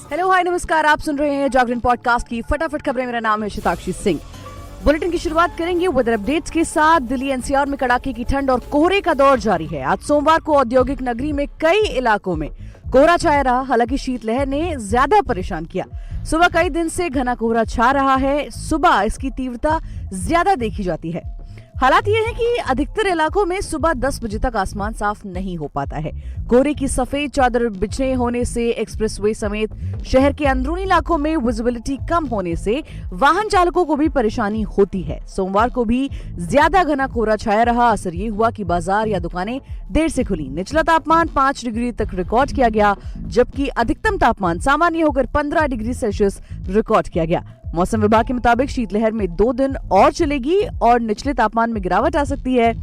Hello hi नमस्कार, आप सुन रहे हैं जागरण पॉडकास्ट की फटाफट खबरें। मेरा नाम है शताक्षी सिंह। बुलेटिन की शुरुआत करेंगे वेदर अपडेट्स के साथ। दिल्ली एनसीआर में कड़ाके की ठंड और कोहरे का दौर जारी है। आज सोमवार को औद्योगिक नगरी में कई इलाकों में कोहरा छाया रहा। हालांकि शीतलहर ने ज्यादा परेशान किया। सुबह कई दिन से घना कोहरा छा रहा है। सुबह इसकी तीव्रता ज्यादा देखी जाती है। हालात ये है कि अधिकतर इलाकों में सुबह 10 बजे तक आसमान साफ नहीं हो पाता है। कोहरे की सफेद चादर बिछे होने से एक्सप्रेसवे समेत शहर के अंदरूनी इलाकों में विजिबिलिटी कम होने से वाहन चालकों को भी परेशानी होती है। सोमवार को भी ज्यादा घना कोहरा छाया रहा। असर ये हुआ कि बाजार या दुकानें देर से खुली। निचला तापमान 5 डिग्री तक रिकॉर्ड किया गया, जबकि अधिकतम तापमान सामान्य होकर 15 डिग्री सेल्सियस रिकॉर्ड किया गया। मौसम विभाग के मुताबिक शीतलहर में 2 दिन और चलेगी और निचले तापमान में गिरावट आ सकती है।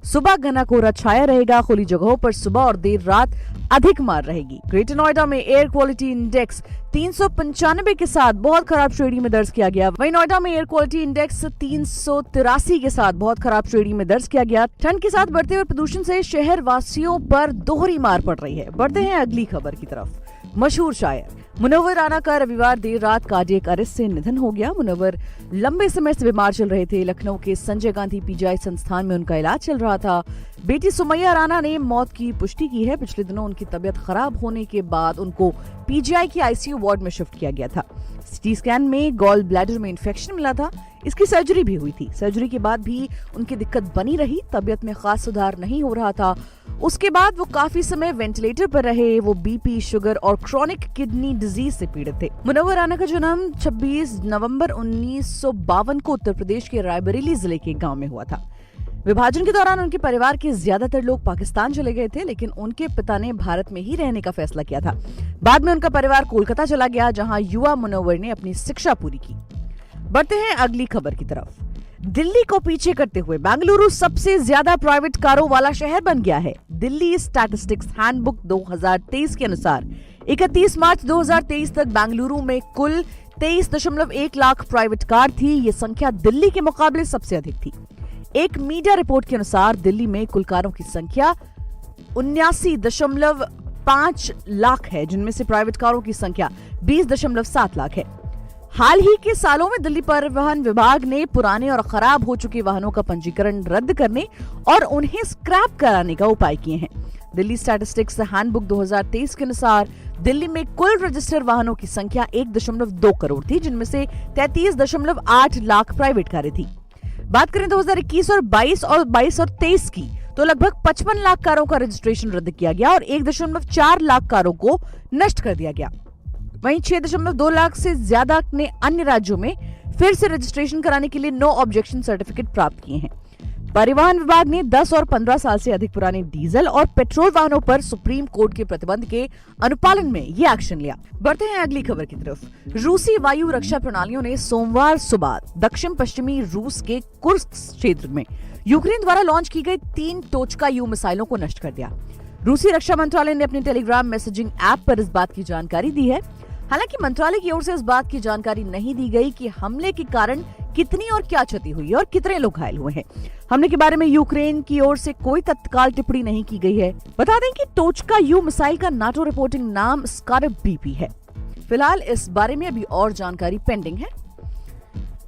सुबह घना कोहरा छाया रहेगा। खुली जगहों पर सुबह और देर रात अधिक मार रहेगी। ग्रेटर नोएडा में एयर क्वालिटी इंडेक्स 395 के साथ बहुत खराब श्रेणी में दर्ज किया गया। वहीं नोएडा में एयर क्वालिटी इंडेक्स 383 के साथ बहुत खराब श्रेणी में दर्ज किया गया। ठंड के साथ बढ़ते हुए प्रदूषण से शहर वासियों पर दोहरी मार पड़ रही है। बढ़ते हैं अगली खबर की तरफ। मशहूर शायर मुनव्वर राना का रविवार देर रात कार्डियक अरेस्ट से निधन हो गया। मुनव्वर लंबे समय से बीमार चल रहे थे। लखनऊ के संजय गांधी पीजीआई संस्थान में उनका इलाज चल रहा था। बेटी सुमैया राना ने मौत की पुष्टि की है। पिछले दिनों उनकी तबीयत खराब होने के बाद उनको पीजीआई की आईसीयू वार्ड में शिफ्ट किया गया था। सीटी स्कैन में गॉल ब्लैडर में इंफेक्शन मिला था। इसकी सर्जरी भी हुई थी। सर्जरी के बाद भी उनकी दिक्कत बनी रही। तबीयत में खास सुधार नहीं हो रहा था। उसके बाद वो काफी समय वेंटिलेटर पर रहे। वो बीपी, शुगर और क्रॉनिक किडनी डिजीज से पीड़ित थे। मुनव्वर राना का जन्म 26 नवंबर 1952 को उत्तर प्रदेश के रायबरेली जिले के गांव में हुआ था। विभाजन के दौरान उनके परिवार के ज्यादातर लोग पाकिस्तान चले गए थे, लेकिन उनके पिता ने भारत में ही रहने का फैसला किया था। बाद में उनका परिवार कोलकाता चला गया, जहां युवा मुनव्वर ने अपनी शिक्षा पूरी की। बढ़ते हैं अगली खबर की तरफ। दिल्ली को पीछे करते हुए बेंगलुरु सबसे ज्यादा प्राइवेट कारों वाला शहर बन गया है। दिल्ली स्टैटिस्टिक्स हैंडबुक 2023 के अनुसार 31 मार्च 2023 तक बेंगलुरु में कुल 23.1 लाख प्राइवेट कार थी। ये संख्या दिल्ली के मुकाबले सबसे अधिक थी। एक मीडिया रिपोर्ट के अनुसार दिल्ली में कुल कारों की संख्या 79.5 लाख है, जिनमें से प्राइवेट कारों की संख्या 20.7 लाख है। हाल ही के सालों में दिल्ली परिवहन विभाग ने पुराने और खराब हो चुके वाहनों का पंजीकरण रद्द करने और उन्हें स्क्रैप कराने का उपाय किए हैं। दिल्ली स्टैटिस्टिक्स हैंडबुक 2023 के अनुसार दिल्ली में कुल रजिस्टर्ड वाहनों की संख्या 1.2 करोड़ थी, जिनमें से 33.8 लाख प्राइवेट कारें थी। बात करें 2021 और 22 और 23 की, तो लगभग 55 लाख कारों का रजिस्ट्रेशन रद्द किया गया और 1.4 लाख कारों को नष्ट कर दिया गया। वहीं 6.2 लाख से ज्यादा ने अन्य राज्यों में फिर से रजिस्ट्रेशन कराने के लिए नो ऑब्जेक्शन सर्टिफिकेट प्राप्त किए हैं। परिवहन विभाग ने 10 और 15 साल से अधिक पुराने डीजल और पेट्रोल वाहनों पर सुप्रीम कोर्ट के प्रतिबंध के अनुपालन में ये एक्शन लिया। बढ़ते हैं अगली खबर की तरफ। रूसी वायु रक्षा प्रणालियों ने सोमवार सुबह दक्षिण पश्चिमी रूस के कुर्स्क क्षेत्र में यूक्रेन द्वारा लॉन्च की गई 3 टोचका यू मिसाइलों को नष्ट कर दिया। रूसी रक्षा मंत्रालय ने अपने टेलीग्राम मैसेजिंग ऐप पर इस बात की जानकारी दी है। हालांकि मंत्रालय की ओर से इस बात की जानकारी नहीं दी गई कि हमले के कारण कितनी और क्या क्षति हुई और कितने लोग घायल हुए हैं। हमले के बारे में यूक्रेन की ओर से कोई तत्काल टिप्पणी नहीं की गई है। बता दें कि टोचका यू मिसाइल का नाटो रिपोर्टिंग नाम स्कारप बीपी है। फिलहाल इस बारे में अभी और जानकारी पेंडिंग है।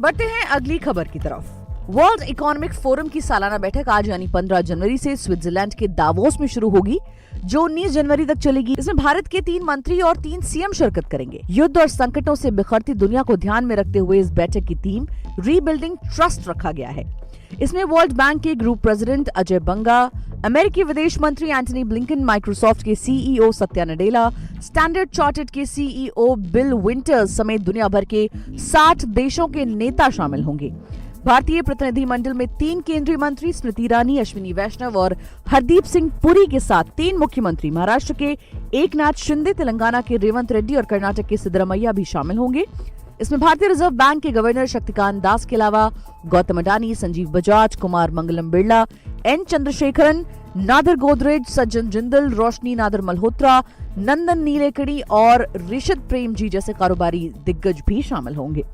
बढ़ते हैं अगली खबर की तरफ। वर्ल्ड इकोनॉमिक फोरम की सालाना बैठक आज यानी 15 जनवरी से स्विट्जरलैंड के दावोस में शुरू होगी, जो 19 जनवरी तक चलेगी। इसमें भारत के 3 मंत्री और 3 सीएम शिरकत करेंगे। युद्ध और संकटों से बिखरती दुनिया को ध्यान में रखते हुए इस बैठक की थीम रीबिल्डिंग ट्रस्ट रखा गया है। इसमें वर्ल्ड बैंक के ग्रुप प्रेसिडेंट अजय बंगा, अमेरिकी विदेश मंत्री एंटनी ब्लिंकन, माइक्रोसॉफ्ट के CEO Satya Nadella, standard chartered के सीईओ बिल विंटर्स समेत दुनिया भर के 60 देशों के नेता शामिल होंगे। भारतीय प्रतिनिधिमंडल में 3 केंद्रीय मंत्री स्मृति ईरानी, अश्विनी वैष्णव और हरदीप सिंह पुरी के साथ 3 मुख्यमंत्री महाराष्ट्र के एकनाथ शिंदे, तेलंगाना के रेवंत रेड्डी और कर्नाटक के सिद्धरमैया भी शामिल होंगे। इसमें भारतीय रिजर्व बैंक के गवर्नर शक्तिकांत दास के अलावा गौतम अडानी, संजीव बजाज, कुमार मंगलम बिरला, एन चंद्रशेखरन, नादर गोदरेज, सज्जन जिंदल, रोशनी नादर मल्होत्रा, नंदन नीलेकणी और ऋषद प्रेम जी जैसे कारोबारी दिग्गज भी शामिल होंगे।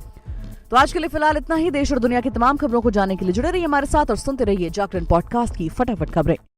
तो आज के लिए फिलहाल इतना ही। देश और दुनिया की तमाम खबरों को जानने के लिए जुड़े रहिए हमारे साथ और सुनते रहिए जागरण पॉडकास्ट की फटाफट खबरें।